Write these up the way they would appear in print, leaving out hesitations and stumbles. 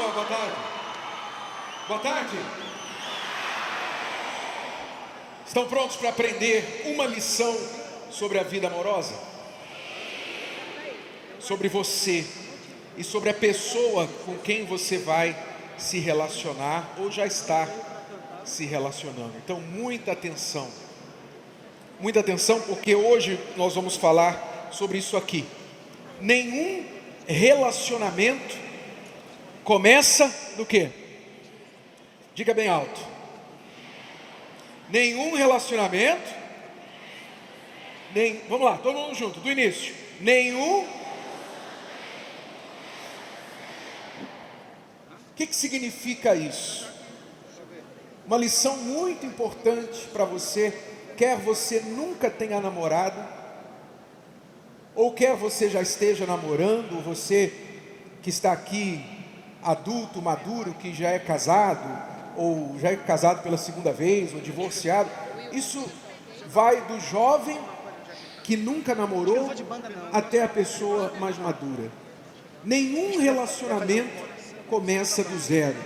pessoal, boa tarde. Boa tarde. Estão prontos para aprender uma lição sobre a vida amorosa? Sobre você e sobre a pessoa com quem você vai se relacionar ou já está se relacionando. Então, muita atenção. Muita atenção, porque hoje nós vamos falar sobre isso aqui. Nenhum relacionamento começa do quê? Diga bem alto. Nenhum relacionamento, vamos lá, todo mundo junto, do início. Nenhum. O que significa isso? Uma lição muito importante para você, quer você nunca tenha namorado, ou quer você já esteja namorando, ou você que está aqui, adulto, maduro, que já é casado, ou já é casado pela segunda vez, ou divorciado. Isso vai do jovem que nunca namorou até a pessoa mais madura. Nenhum relacionamento começa do zero.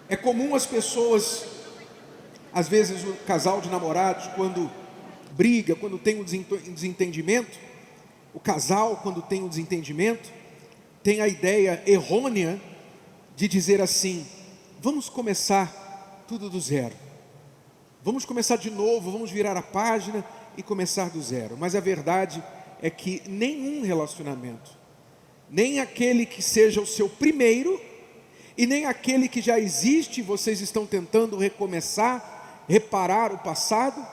É comum as pessoas, às vezes o casal de namorados, quando briga, quando tem um desentendimento, o casal, quando tem um desentendimento, tem a ideia errônea de dizer assim: vamos começar tudo do zero. Vamos começar de novo, vamos virar a página e começar do zero. Mas a verdade é que nenhum relacionamento, nem aquele que seja o seu primeiro, e nem aquele que já existe e vocês estão tentando recomeçar, reparar o passado,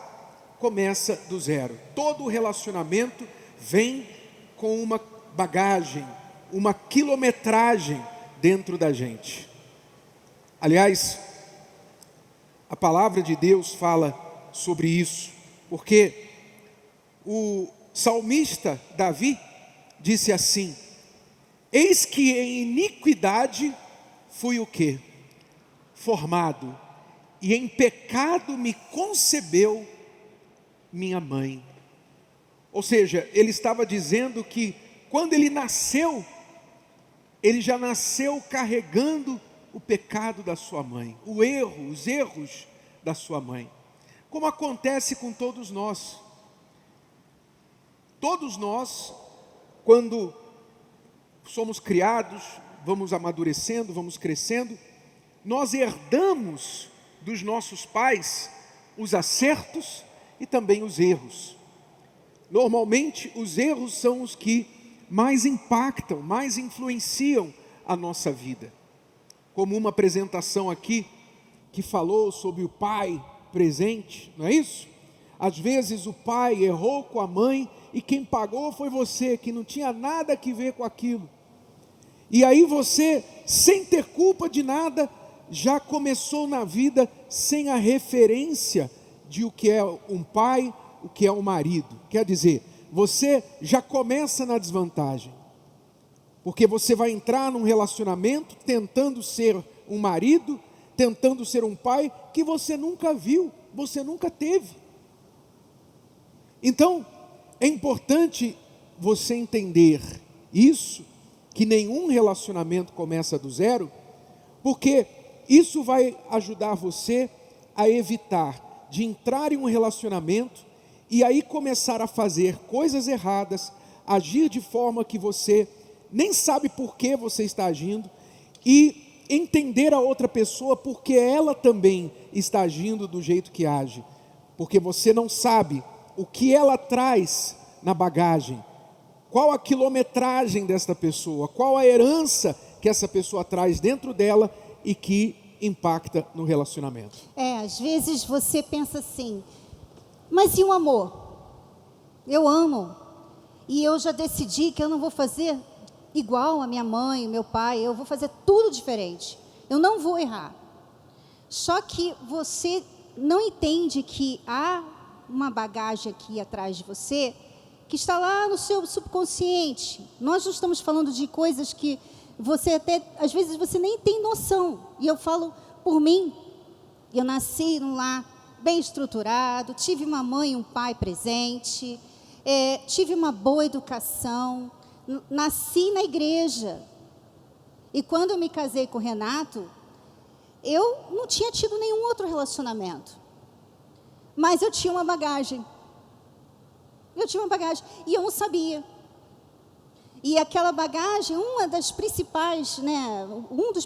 começa do zero. Todo relacionamento vem com uma bagagem, uma quilometragem dentro da gente. Aliás, a palavra de Deus fala sobre isso, porque o salmista Davi disse assim: eis que em iniquidade fui o quê? Formado, e em pecado me concebeu minha mãe. Ou seja, ele estava dizendo que quando ele nasceu, ele já nasceu carregando o pecado da sua mãe, os erros da sua mãe. Como acontece com todos nós. Todos nós, quando somos criados, vamos amadurecendo, vamos crescendo, nós herdamos dos nossos pais os acertos e também os erros. Normalmente, os erros são os que mais impactam, mais influenciam a nossa vida. Como uma apresentação aqui, que falou sobre o pai presente, não é isso? Às vezes o pai errou com a mãe e quem pagou foi você, que não tinha nada a ver com aquilo. E aí você, sem ter culpa de nada, já começou na vida sem a referência de o que é um pai, o que é um marido. Quer dizer, você já começa na desvantagem. Porque você vai entrar num relacionamento tentando ser um marido, tentando ser um pai que você nunca viu, você nunca teve. Então, é importante você entender isso, que nenhum relacionamento começa do zero, porque isso vai ajudar você a evitar de entrar em um relacionamento e aí começar a fazer coisas erradas, agir de forma que você nem sabe por que você está agindo, e entender a outra pessoa porque ela também está agindo do jeito que age, porque você não sabe o que ela traz na bagagem. Qual a quilometragem desta pessoa? Qual a herança que essa pessoa traz dentro dela e que impacta no relacionamento? Às vezes você pensa assim, mas e o amor? Eu amo. E eu já decidi que eu não vou fazer igual a minha mãe, o meu pai, eu vou fazer tudo diferente. Eu não vou errar. Só que você não entende que há uma bagagem aqui atrás de você que está lá no seu subconsciente. Nós não estamos falando de coisas que você até, às vezes você nem tem noção. E eu falo por mim, eu nasci num lar bem estruturado, tive uma mãe e um pai presente, tive uma boa educação, nasci na igreja. E quando eu me casei com o Renato, eu não tinha tido nenhum outro relacionamento. Mas eu tinha uma bagagem. E eu não sabia. E aquela bagagem, um dos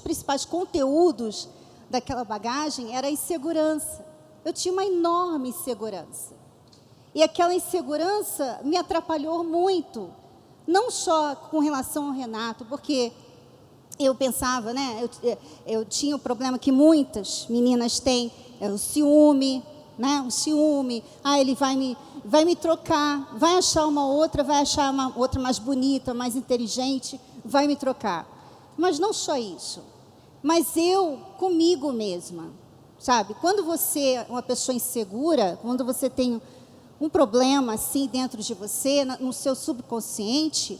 principais conteúdos daquela bagagem era a insegurança. Eu tinha uma enorme insegurança. E aquela insegurança me atrapalhou muito. Não só com relação ao Renato, porque eu pensava, eu tinha o problema que muitas meninas têm, é o ciúme, o ciúme. Ele vai me trocar, vai achar uma outra mais bonita, mais inteligente, vai me trocar. Mas não só isso, mas eu comigo mesma, sabe? Quando você é uma pessoa insegura, quando você tem um problema assim dentro de você, no seu subconsciente,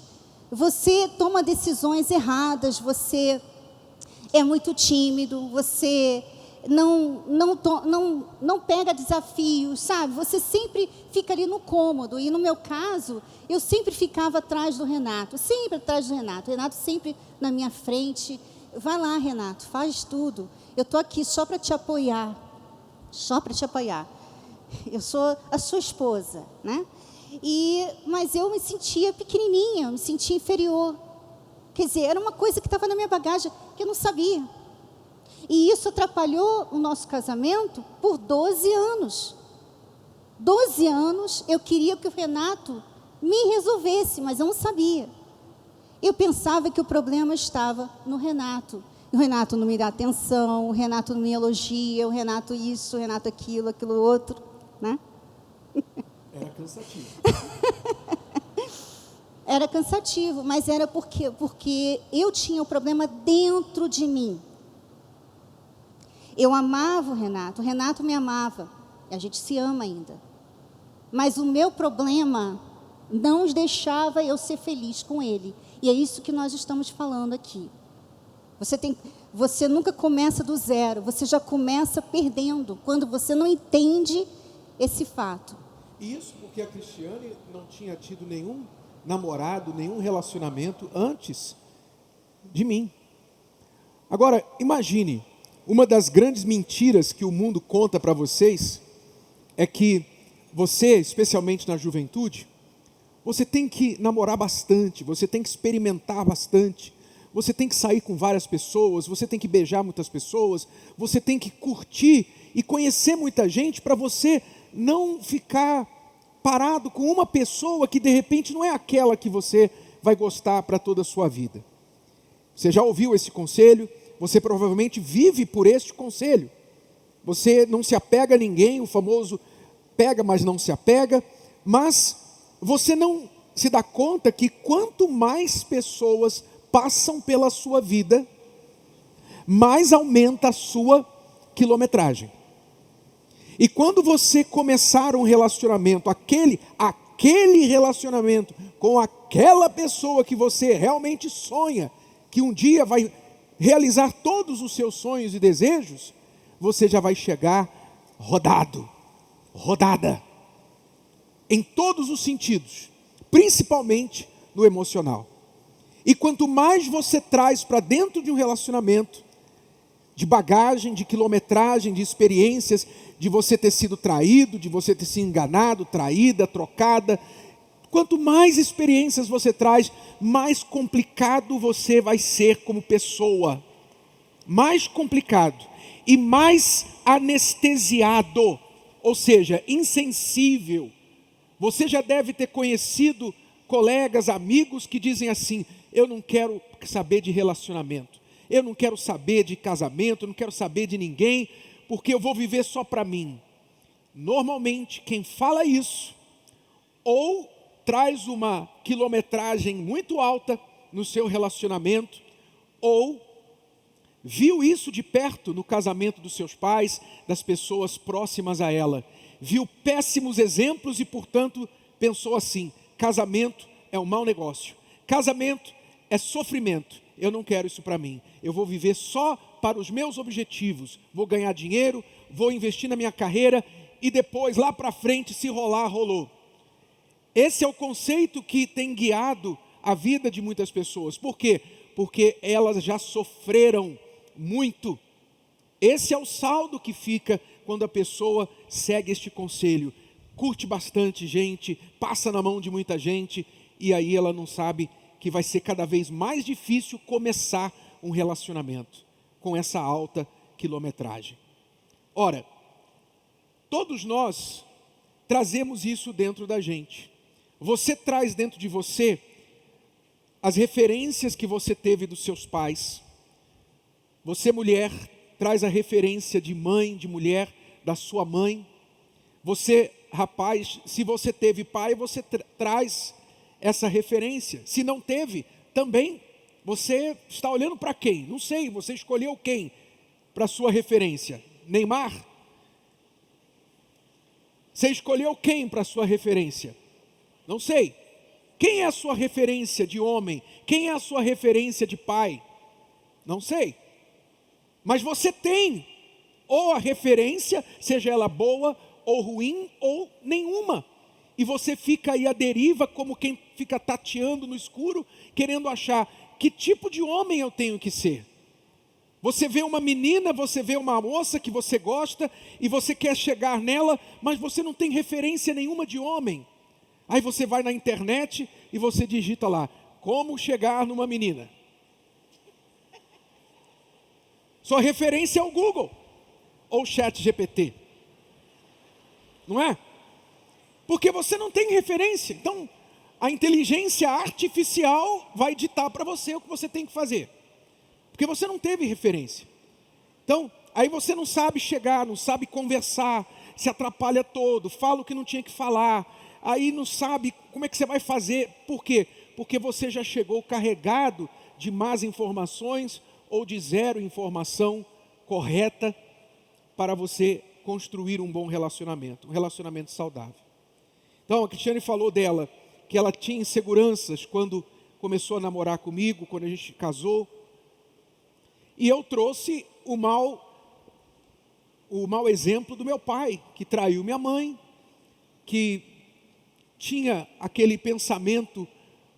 você toma decisões erradas, você é muito tímido, você não pega desafios, sabe? Você sempre fica ali no cômodo. E no meu caso, eu sempre ficava atrás do Renato, O Renato sempre na minha frente. Vai lá, Renato, faz tudo. Eu estou aqui só para te apoiar. Eu sou a sua esposa, né? Mas eu me sentia pequenininha, eu me sentia inferior. Quer dizer, era uma coisa que estava na minha bagagem que eu não sabia. E isso atrapalhou o nosso casamento por 12 anos. 12 anos eu queria que o Renato me resolvesse, mas eu não sabia. Eu pensava que o problema estava no Renato. O Renato não me dá atenção, o Renato não me elogia, o Renato isso, o Renato aquilo outro, né? Era cansativo. Era cansativo, mas era porque eu tinha o problema dentro de mim. Eu amava o Renato me amava, e a gente se ama ainda. Mas o meu problema não deixava eu ser feliz com ele. E é isso que nós estamos falando aqui. Você nunca começa do zero, você já começa perdendo, quando você não entende esse fato. Isso porque a Cristiane não tinha tido nenhum namorado, nenhum relacionamento antes de mim. Agora, imagine, uma das grandes mentiras que o mundo conta para vocês é que você, especialmente na juventude, você tem que namorar bastante, você tem que experimentar bastante, você tem que sair com várias pessoas, você tem que beijar muitas pessoas, você tem que curtir e conhecer muita gente para você não ficar parado com uma pessoa que de repente não é aquela que você vai gostar para toda a sua vida. Você já ouviu esse conselho? Você provavelmente vive por este conselho. Você não se apega a ninguém, o famoso pega, mas não se apega. Mas você não se dá conta que quanto mais pessoas passam pela sua vida, mais aumenta a sua quilometragem. E quando você começar um relacionamento, aquele relacionamento com aquela pessoa que você realmente sonha, que um dia vai realizar todos os seus sonhos e desejos, você já vai chegar rodada, em todos os sentidos, principalmente no emocional. E quanto mais você traz para dentro de um relacionamento, de bagagem, de quilometragem, de experiências, de você ter sido traído, de você ter sido enganado, traída, trocada, quanto mais experiências você traz, mais complicado você vai ser como pessoa. Mais complicado e mais anestesiado, ou seja, insensível. Você já deve ter conhecido colegas, amigos que dizem assim: eu não quero saber de relacionamento, eu não quero saber de casamento, eu não quero saber de ninguém, porque eu vou viver só para mim. Normalmente quem fala isso, ou traz uma quilometragem muito alta no seu relacionamento, ou viu isso de perto no casamento dos seus pais, das pessoas próximas a ela, viu péssimos exemplos e portanto pensou assim: casamento é um mau negócio, casamento é sofrimento, eu não quero isso para mim, eu vou viver só para os meus objetivos, vou ganhar dinheiro, vou investir na minha carreira e depois lá para frente, se rolar, rolou. Esse é o conceito que tem guiado a vida de muitas pessoas. Por quê? porque elas já sofreram muito. Esse é o saldo que fica quando a pessoa segue este conselho. Curte bastante gente, passa na mão de muita gente, e aí ela não sabe que vai ser cada vez mais difícil começar um relacionamento com essa alta quilometragem. Ora, todos nós trazemos isso dentro da gente. Você traz dentro de você as referências que você teve dos seus pais. Você, mulher, traz a referência de mãe, de mulher, da sua mãe. Você, rapaz, se você teve pai, você traz essa referência. Se não teve, também você está olhando para quem? Não sei, você escolheu quem para sua referência? Neymar? Você escolheu quem para sua referência? Não sei. Quem é a sua referência de homem? Quem é a sua referência de pai? Não sei. Mas você tem ou a referência, seja ela boa ou ruim ou nenhuma. E você fica aí à deriva como quem fica tateando no escuro, querendo achar que tipo de homem eu tenho que ser. Você vê uma menina, você vê uma moça que você gosta e você quer chegar nela, mas você não tem referência nenhuma de homem. Aí você vai na internet e você digita lá, como chegar numa menina. Sua referência é o Google ou o ChatGPT. Não é? Porque você não tem referência. Então, a inteligência artificial vai ditar para você o que você tem que fazer. Porque você não teve referência. Então, aí você não sabe chegar, não sabe conversar, se atrapalha todo, fala o que não tinha que falar, aí não sabe como é que você vai fazer. Por quê? Porque você já chegou carregado de más informações ou de zero informação correta para você construir um bom relacionamento, um relacionamento saudável. Então, a Cristiane falou dela, que ela tinha inseguranças quando começou a namorar comigo, quando a gente casou. E eu trouxe o mau exemplo do meu pai, que traiu minha mãe, que tinha aquele pensamento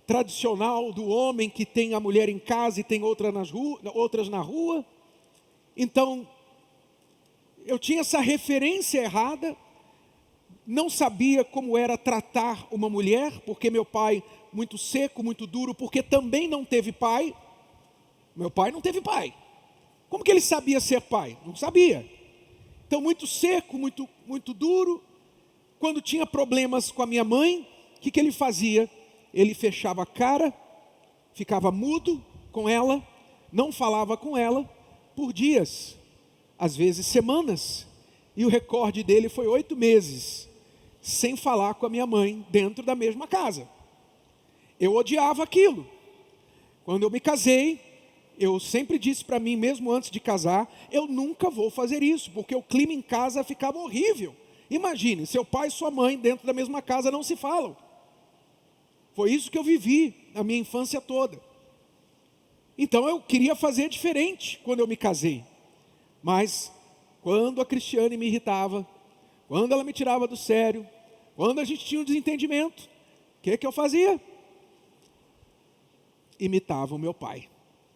tradicional do homem que tem a mulher em casa e tem outras na rua. Então, eu tinha essa referência errada, não sabia como era tratar uma mulher, porque meu pai, muito seco, muito duro, porque também não teve pai. Meu pai não teve pai. Como que ele sabia ser pai? Não sabia. Então, muito seco, muito duro. Quando tinha problemas com a minha mãe, o que ele fazia? Ele fechava a cara, ficava mudo com ela, não falava com ela por dias, às vezes semanas. E o recorde dele foi 8 meses, sem falar com a minha mãe, dentro da mesma casa. Eu odiava aquilo. Quando eu me casei, eu sempre disse para mim, mesmo antes de casar, eu nunca vou fazer isso, porque o clima em casa ficava horrível. Imagine, seu pai e sua mãe dentro da mesma casa não se falam. Foi isso que eu vivi a minha infância toda. Então eu queria fazer diferente quando eu me casei. Mas quando a Cristiane me irritava, quando ela me tirava do sério, quando a gente tinha um desentendimento, o que eu fazia? Imitava o meu pai,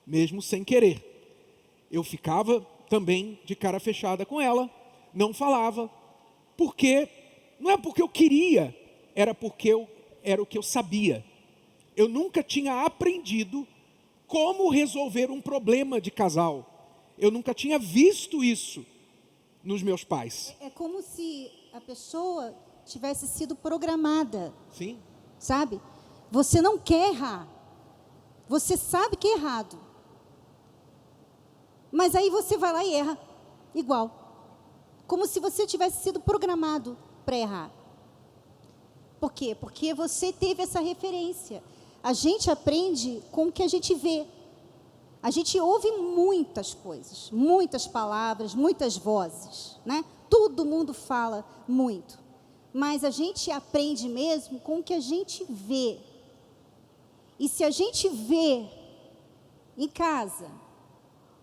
mesmo sem querer. Eu ficava também de cara fechada com ela, não falava, porque não é porque eu queria, era porque era o que eu sabia. Eu nunca tinha aprendido como resolver um problema de casal. Eu nunca tinha visto isso nos meus pais. É como se a pessoa tivesse sido programada. Sim. Sabe? Você não quer errar. Você sabe que é errado. Mas aí você vai lá e erra igual. Como se você tivesse sido programado para errar. Por quê? Porque você teve essa referência. A gente aprende com o que a gente vê. A gente ouve muitas coisas, muitas palavras, muitas vozes, né? Todo mundo fala muito. Mas a gente aprende mesmo com o que a gente vê. E se a gente vê em casa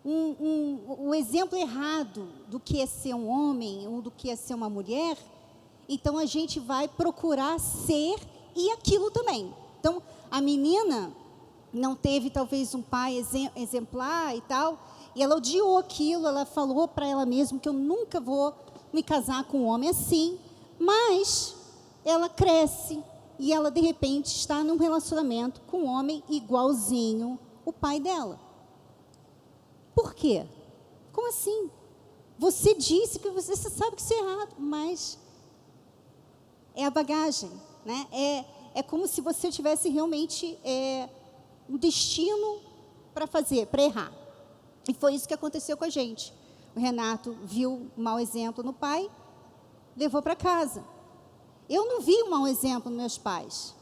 um exemplo errado do que é ser um homem ou do que é ser uma mulher, então a gente vai procurar ser e aquilo também. Então, a menina não teve talvez um pai exemplar e tal, e ela odiou aquilo, ela falou para ela mesma que eu nunca vou me casar com um homem assim, mas ela cresce e ela de repente está num relacionamento com um homem igualzinho o pai dela. Por quê? Como assim? Você disse que você sabe que isso é errado, mas é a bagagem, né? É como se você tivesse realmente um destino para fazer, para errar. E foi isso que aconteceu com a gente. O Renato viu um mau exemplo no pai, levou para casa. Eu não vi um mau exemplo nos meus pais,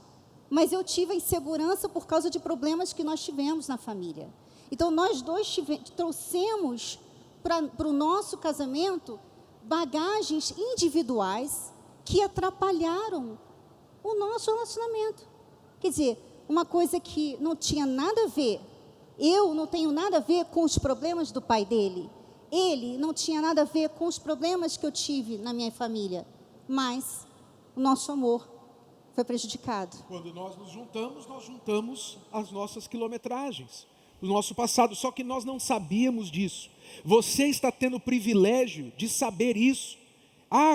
mas eu tive a insegurança por causa de problemas que nós tivemos na família. Então, nós dois trouxemos para o nosso casamento bagagens individuais que atrapalharam o nosso relacionamento. Quer dizer, uma coisa que não tinha nada a ver, eu não tenho nada a ver com os problemas do pai dele, ele não tinha nada a ver com os problemas que eu tive na minha família, mas o nosso amor foi prejudicado. Quando nós juntamos as nossas quilometragens, o nosso passado, só que nós não sabíamos disso. Você está tendo o privilégio de saber isso.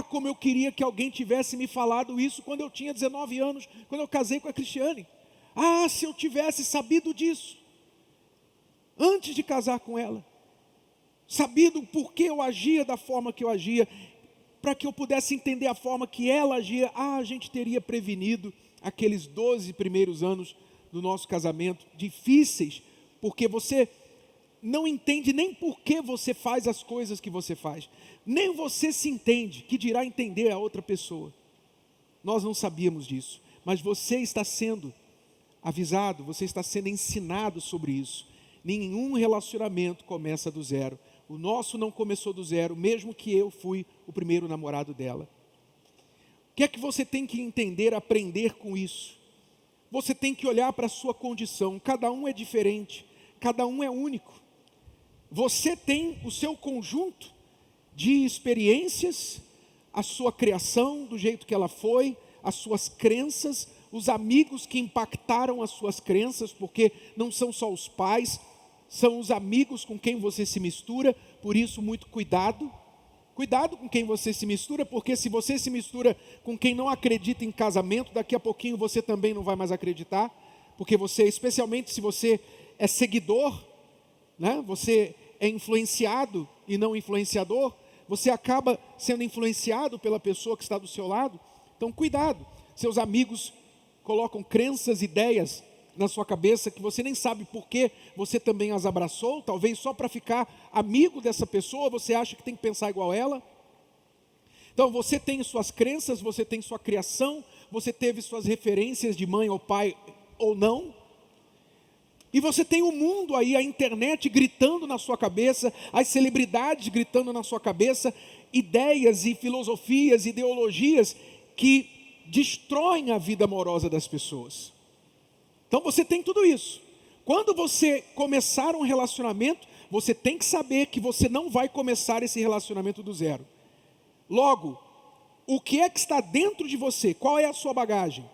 Como eu queria que alguém tivesse me falado isso quando eu tinha 19 anos, quando eu casei com a Cristiane. Se eu tivesse sabido disso, antes de casar com ela, sabido por que eu agia da forma que eu agia, para que eu pudesse entender a forma que ela agia, a gente teria prevenido aqueles 12 primeiros anos do nosso casamento, difíceis, porque você não entende nem por que você faz as coisas que você faz, nem você se entende, que dirá entender a outra pessoa. Nós não sabíamos disso, mas você está sendo avisado, você está sendo ensinado sobre isso. Nenhum relacionamento começa do zero. O nosso não começou do zero, mesmo que eu fui o primeiro namorado dela. O que é que você tem que entender, aprender com isso? Você tem que olhar para a sua condição. Cada um é diferente, cada um é único. Você tem o seu conjunto de experiências, a sua criação, do jeito que ela foi, as suas crenças, os amigos que impactaram as suas crenças, porque não são só os pais, são os amigos com quem você se mistura. Por isso, muito cuidado. Cuidado com quem você se mistura, porque se você se mistura com quem não acredita em casamento, daqui a pouquinho você também não vai mais acreditar, porque você, especialmente se você é seguidor, né? Você é influenciado e não influenciador, você acaba sendo influenciado pela pessoa que está do seu lado. Então, cuidado. Seus amigos colocam crenças, ideias na sua cabeça que você nem sabe por que você também as abraçou, talvez só para ficar amigo dessa pessoa, você acha que tem que pensar igual ela. Então você tem suas crenças, você tem sua criação, você teve suas referências de mãe ou pai ou não, e você tem o mundo aí, a internet gritando na sua cabeça, as celebridades gritando na sua cabeça, ideias e filosofias, ideologias que destroem a vida amorosa das pessoas. Então você tem tudo isso. Quando você começar um relacionamento, você tem que saber que você não vai começar esse relacionamento do zero. Logo, o que é que está dentro de você? Qual é a sua bagagem?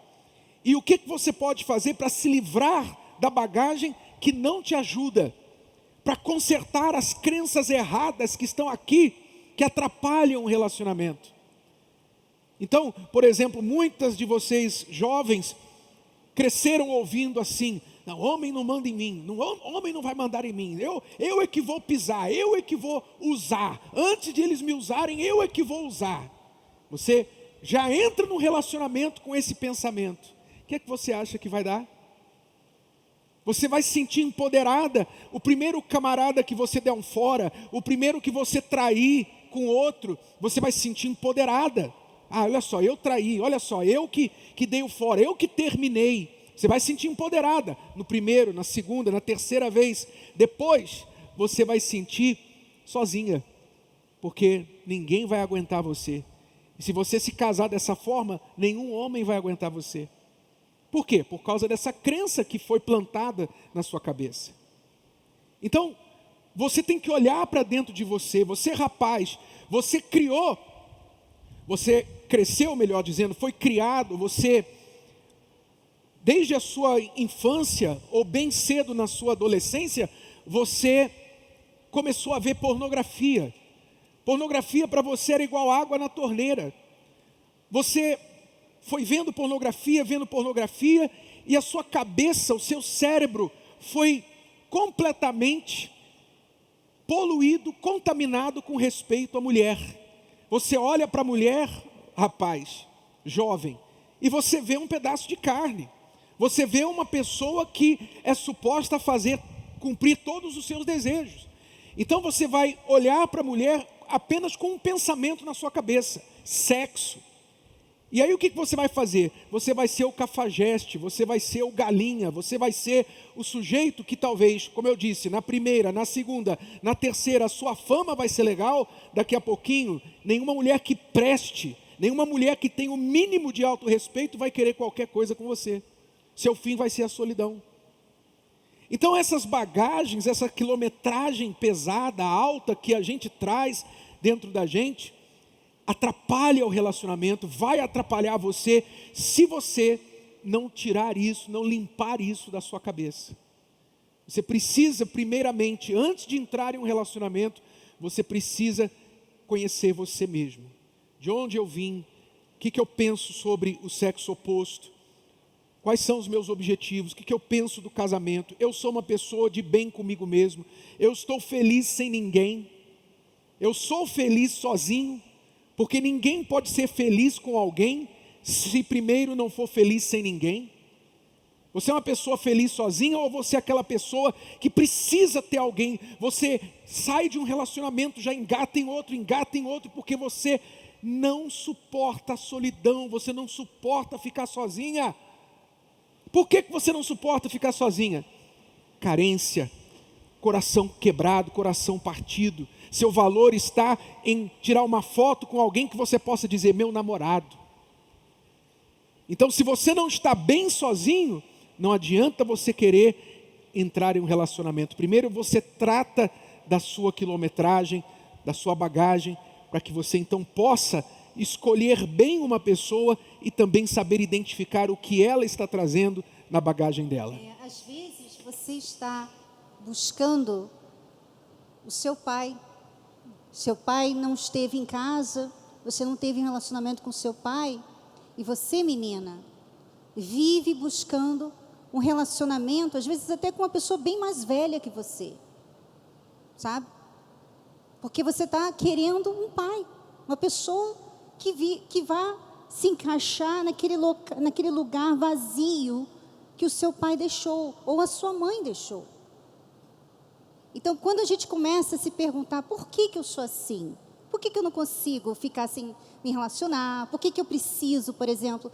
E o que você pode fazer para se livrar da bagagem que não te ajuda? Para consertar as crenças erradas que estão aqui, que atrapalham o relacionamento. Então, por exemplo, muitas de vocês jovens cresceram ouvindo assim: não, homem não manda em mim, homem não vai mandar em mim, eu é que vou pisar, eu é que vou usar, antes de eles me usarem, eu é que vou usar. Você já entra num relacionamento com esse pensamento. O que é que você acha que vai dar? Você vai se sentir empoderada. O primeiro camarada que você der um fora, o primeiro que você trair com outro, você vai se sentir empoderada. Olha só, eu traí, olha só, eu que dei o fora, eu que terminei. Você vai se sentir empoderada no primeiro, na segunda, na terceira vez. Depois, você vai se sentir sozinha, porque ninguém vai aguentar você. E se você se casar dessa forma, nenhum homem vai aguentar você. Por quê? Por causa dessa crença que foi plantada na sua cabeça. Então, você tem que olhar para dentro de você. Você, rapaz, você cresceu, melhor dizendo, foi criado, você desde a sua infância, ou bem cedo na sua adolescência, você começou a ver pornografia. Pornografia para você era igual água na torneira. Você foi vendo pornografia, e a sua cabeça, o seu cérebro foi completamente poluído, contaminado com respeito à mulher. Você olha para a mulher, rapaz, jovem, e você vê um pedaço de carne. Você vê uma pessoa que é suposta a cumprir todos os seus desejos. Então você vai olhar para a mulher apenas com um pensamento na sua cabeça: sexo. E aí o que você vai fazer? Você vai ser o cafajeste, você vai ser o galinha, você vai ser o sujeito que talvez, como eu disse, na primeira, na segunda, na terceira, a sua fama vai ser legal. Daqui a pouquinho, nenhuma mulher que preste, nenhuma mulher que tenha o mínimo de autorrespeito vai querer qualquer coisa com você. Seu fim vai ser a solidão. Então essas bagagens, essa quilometragem pesada, alta que a gente traz dentro da gente, atrapalha o relacionamento, vai atrapalhar você, se você não tirar isso, não limpar isso da sua cabeça. Você precisa, primeiramente, antes de entrar em um relacionamento, você precisa conhecer você mesmo. De onde eu vim, o que eu penso sobre o sexo oposto, quais são os meus objetivos, o que eu penso do casamento. Eu sou uma pessoa de bem comigo mesmo, eu estou feliz sem ninguém, eu sou feliz sozinho, porque ninguém pode ser feliz com alguém se primeiro não for feliz sem ninguém. Você é uma pessoa feliz sozinha, ou você é aquela pessoa que precisa ter alguém? Você sai de um relacionamento, já engata em outro, porque você não suporta a solidão, você não suporta ficar sozinha. Por que você não suporta ficar sozinha? Carência, coração quebrado, coração partido. Seu valor está em tirar uma foto com alguém que você possa dizer: meu namorado. Então, se você não está bem sozinho, não adianta você querer entrar em um relacionamento. Primeiro você trata da sua quilometragem, da sua bagagem, para que você então possa escolher bem uma pessoa e também saber identificar o que ela está trazendo na bagagem dela. Às vezes você está buscando o seu pai não esteve em casa, você não teve um relacionamento com seu pai, e você, menina, vive buscando um relacionamento, às vezes até com uma pessoa bem mais velha que você, sabe? Porque você está querendo um pai, uma pessoa que vá se encaixar naquele lugar vazio que o seu pai deixou, ou a sua mãe deixou. Então, quando a gente começa a se perguntar: por que eu sou assim? Por que eu não consigo ficar sem me relacionar? Por que eu preciso, por exemplo,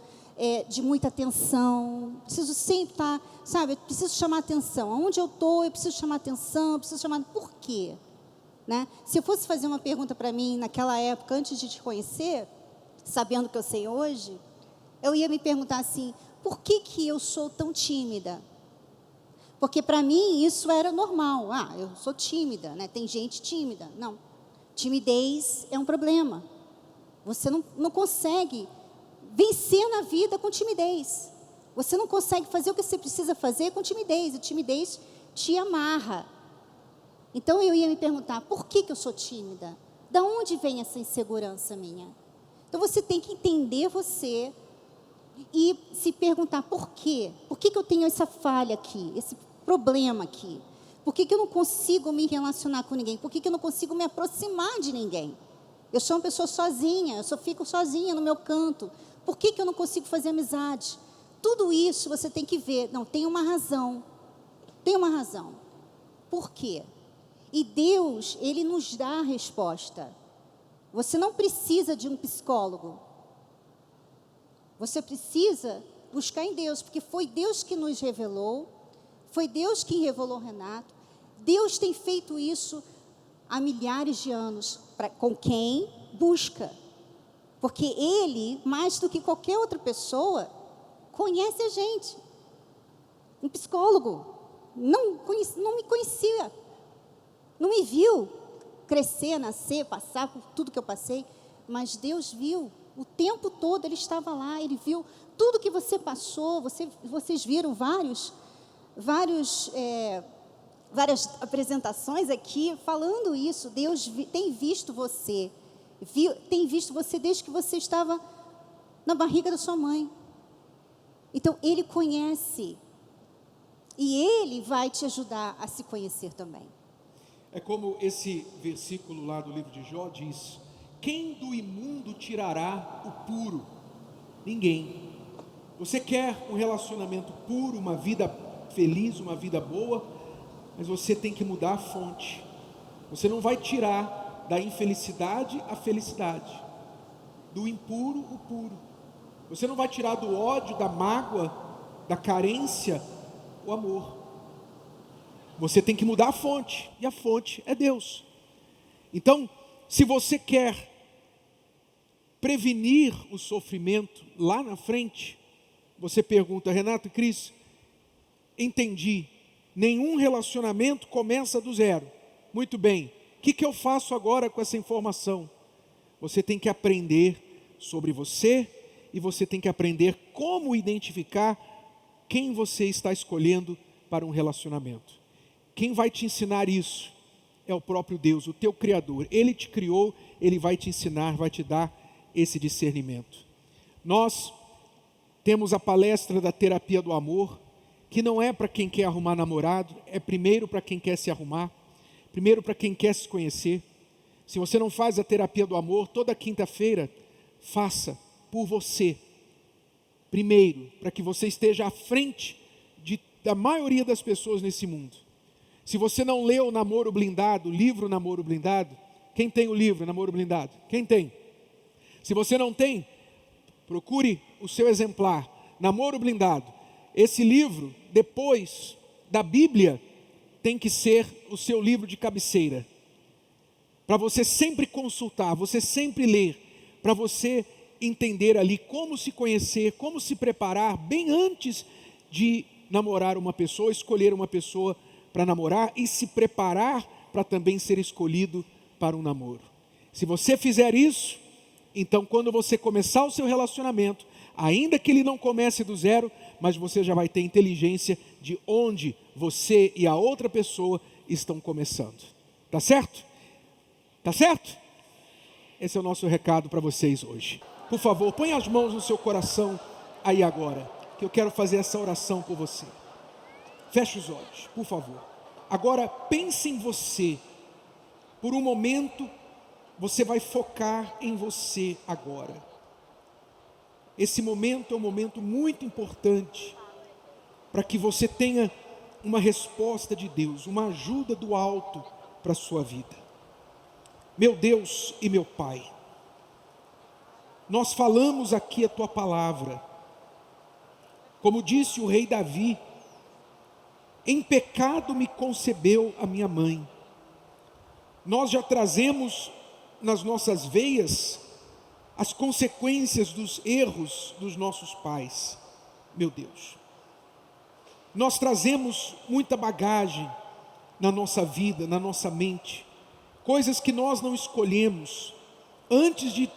de muita atenção? Preciso sempre estar, sabe? Eu preciso chamar atenção. Aonde eu estou, eu preciso chamar atenção, eu preciso chamar... Por quê? Né? Se eu fosse fazer uma pergunta para mim naquela época, antes de te conhecer, sabendo o que eu sei hoje, eu ia me perguntar assim: por que eu sou tão tímida? Porque para mim isso era normal. Eu sou tímida, né? Tem gente tímida. Não, timidez é um problema. Você não consegue vencer na vida com timidez. Você não consegue fazer o que você precisa fazer com timidez. A timidez te amarra. Então eu ia me perguntar: por que eu sou tímida? Da onde vem essa insegurança minha? Então você tem que entender você e se perguntar: por quê? Por que eu tenho essa falha aqui, esse problema aqui? Por que eu não consigo me relacionar com ninguém? Por que eu não consigo me aproximar de ninguém? Eu sou uma pessoa sozinha, eu só fico sozinha no meu canto. Por que eu não consigo fazer amizade? Tudo isso você tem que ver. Não, tem uma razão. Tem uma razão. Por quê? E Deus, Ele nos dá a resposta. Você não precisa de um psicólogo. Você precisa buscar em Deus, porque foi Deus que nos revelou, foi Deus que revelou Renato. Deus tem feito isso há milhares de anos, com quem busca. Porque Ele, mais do que qualquer outra pessoa, conhece a gente. Um psicólogo não me conhecia, não me viu crescer, nascer, passar por tudo que eu passei, mas Deus viu O tempo todo ele estava lá, ele viu tudo que você passou, vocês viram várias apresentações aqui falando isso. Deus tem visto você, tem visto você desde que você estava na barriga da sua mãe. Então, Ele conhece e Ele vai te ajudar a se conhecer também. É como esse versículo lá do livro de Jó diz: quem do imundo tirará o puro? Ninguém. Você quer um relacionamento puro, uma vida feliz, uma vida boa, mas você tem que mudar a fonte. Você não vai tirar da infelicidade a felicidade, do impuro o puro. Você não vai tirar do ódio, da mágoa, da carência, o amor. Você tem que mudar a fonte, e a fonte é Deus. Então, se você quer prevenir o sofrimento lá na frente, você pergunta: Renato e Cris, entendi, nenhum relacionamento começa do zero. Muito bem, o que eu faço agora com essa informação? Você tem que aprender sobre você, e você tem que aprender como identificar quem você está escolhendo para um relacionamento. Quem vai te ensinar isso é o próprio Deus, o teu Criador. Ele te criou, Ele vai te ensinar, vai te dar esse discernimento. Nós temos a palestra da terapia do amor, que não é para quem quer arrumar namorado, é primeiro para quem quer se arrumar, primeiro para quem quer se conhecer. Se você não faz a terapia do amor, toda quinta-feira, faça por você. Primeiro, para que você esteja à frente da maioria das pessoas nesse mundo. Se você não leu o Namoro Blindado, o livro Namoro Blindado, quem tem o livro Namoro Blindado? Quem tem? Se você não tem, procure o seu exemplar, Namoro Blindado. Esse livro, depois da Bíblia, tem que ser o seu livro de cabeceira. Para você sempre consultar, você sempre ler, para você entender ali como se conhecer, como se preparar bem antes de namorar uma pessoa, escolher uma pessoa para namorar e se preparar para também ser escolhido para um namoro. Se você fizer isso, então quando você começar o seu relacionamento, ainda que ele não comece do zero, mas você já vai ter inteligência de onde você e a outra pessoa estão começando. Tá certo? Tá certo? Esse é o nosso recado para vocês hoje. Por favor, põe as mãos no seu coração aí agora, que eu quero fazer essa oração por você. Feche os olhos, por favor. Agora pense em você. Por um momento, você vai focar em você agora. Esse momento é um momento muito importante para que você tenha uma resposta de Deus, uma ajuda do alto para a sua vida. Meu Deus e meu Pai, nós falamos aqui a Tua palavra. Como disse o rei Davi: em pecado me concebeu a minha mãe. Nós já trazemos nas nossas veias as consequências dos erros dos nossos pais. Meu Deus, nós trazemos muita bagagem na nossa vida, na nossa mente, coisas que nós não escolhemos. Antes de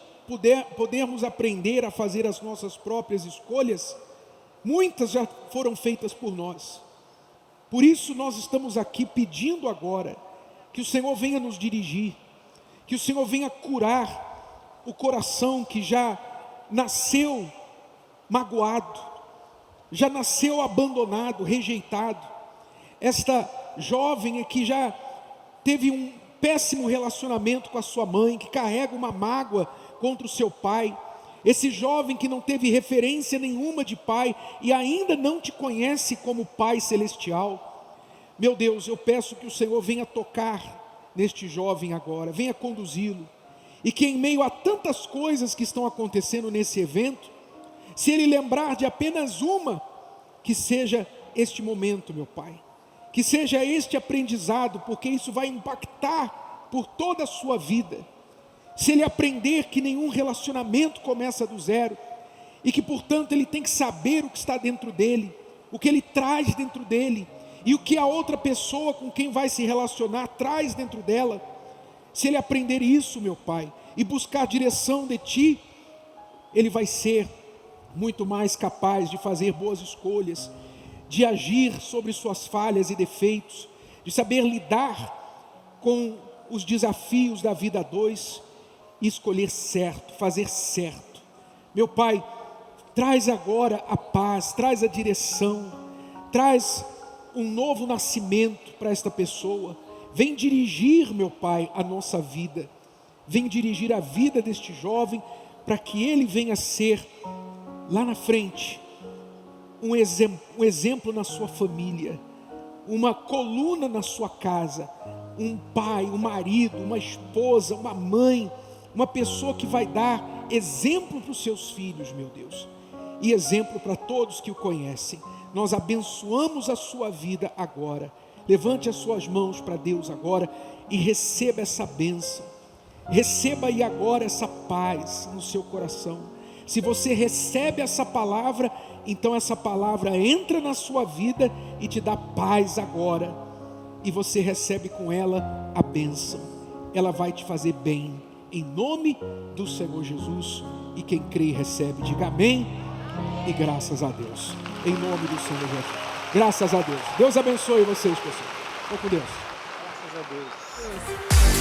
podermos aprender a fazer as nossas próprias escolhas, muitas já foram feitas por nós. Por isso nós estamos aqui pedindo agora que o Senhor venha nos dirigir, que o Senhor venha curar o coração que já nasceu magoado, já nasceu abandonado, rejeitado. Esta jovem que já teve um péssimo relacionamento com a sua mãe, que carrega uma mágoa contra o seu pai. Esse jovem que não teve referência nenhuma de pai e ainda não te conhece como Pai Celestial. Meu Deus, eu peço que o Senhor venha tocar neste jovem agora, venha conduzi-lo, e que em meio a tantas coisas que estão acontecendo nesse evento, se ele lembrar de apenas uma, que seja este momento, meu Pai, que seja este aprendizado, porque isso vai impactar por toda a sua vida. Se ele aprender que nenhum relacionamento começa do zero, e que portanto ele tem que saber o que está dentro dele, o que ele traz dentro dele, e o que a outra pessoa com quem vai se relacionar traz dentro dela. Se ele aprender isso, meu Pai, e buscar a direção de Ti, ele vai ser muito mais capaz de fazer boas escolhas, de agir sobre suas falhas e defeitos, de saber lidar com os desafios da vida a dois e escolher certo, fazer certo. Meu Pai, traz agora a paz, traz a direção, traz um novo nascimento para esta pessoa. Vem dirigir, meu Pai, a nossa vida. Vem dirigir a vida deste jovem, para que ele venha ser, lá na frente, um exemplo na sua família, uma coluna na sua casa, um pai, um marido, uma esposa, uma mãe, uma pessoa que vai dar exemplo para os seus filhos, meu Deus, e exemplo para todos que o conhecem. Nós abençoamos a sua vida agora. Levante as suas mãos para Deus agora e receba essa bênção. Receba aí agora essa paz no seu coração. Se você recebe essa palavra, então essa palavra entra na sua vida e te dá paz agora. E você recebe com ela a bênção. Ela vai te fazer bem, em nome do Senhor Jesus. E quem crê e recebe, diga amém e graças a Deus. Em nome do Senhor Jesus. Graças a Deus. Deus abençoe vocês, pessoal. Vou com Deus. Graças a Deus.